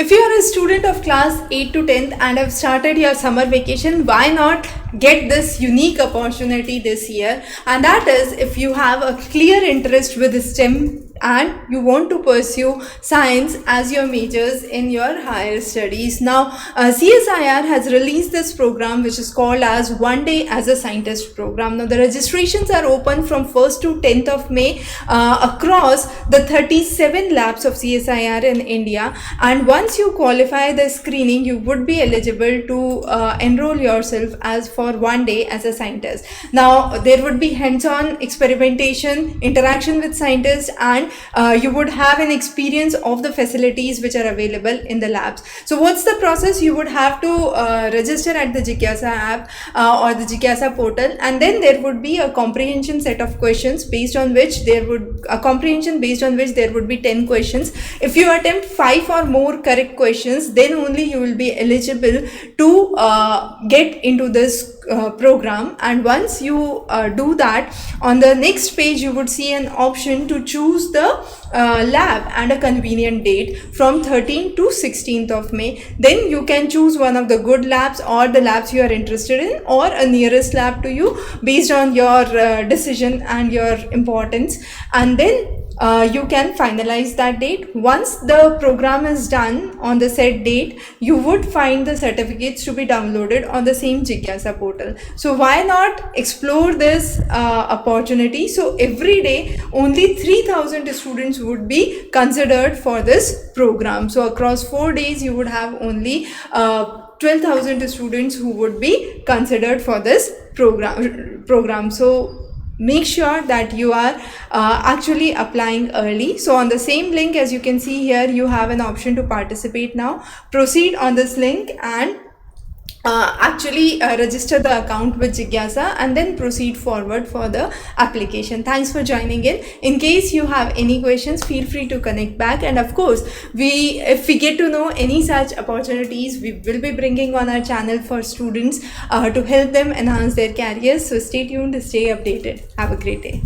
If you are a student of class 8 to 10th and have started your summer vacation, why not get this unique opportunity this year? And that is, if you have a clear interest with STEM and you want to pursue science as your majors in your higher studies. Now, CSIR has released this program which is called as One Day as a Scientist program. Now, the registrations are open from 1st to 10th of May across the 37 labs of CSIR in India, and once you qualify the screening, you would be eligible to enroll yourself as for 1 day as a scientist. Now, there would be hands-on experimentation, interaction with scientists, and you would have an experience of the facilities which are available in the labs. So what's the process? You would have to register at the Jigyasa app or the Jigyasa portal, and then there would be a comprehension set of questions based on which there would be 10 questions. If you attempt 5 or more correct questions, then only you will be eligible to get into this program. And once you do that, on the next page you would see an option to choose the lab and a convenient date from 13th to 16th of May. Then you can choose one of the good labs or the labs you are interested in, or a nearest lab to you based on your decision and your importance, and then you can finalize that date. Once the program is done on the set date, you would find the certificates to be downloaded on the same Jigyasa portal. So why not explore this opportunity? So every day only 3,000 students would be considered for this program. So across 4 days you would have only 12,000 students who would be considered for this program. So make sure that you are actually applying early. So on the same link, as you can see here, you have an option to participate now. Proceed on this link and actually register the account with Jigyasa, and then proceed forward for the application. Thanks for joining in. In case you have any questions, feel free to connect back, and of course if we get to know any such opportunities, we will be bringing on our channel for students to help them enhance their careers. So stay tuned, stay updated. Have a great day.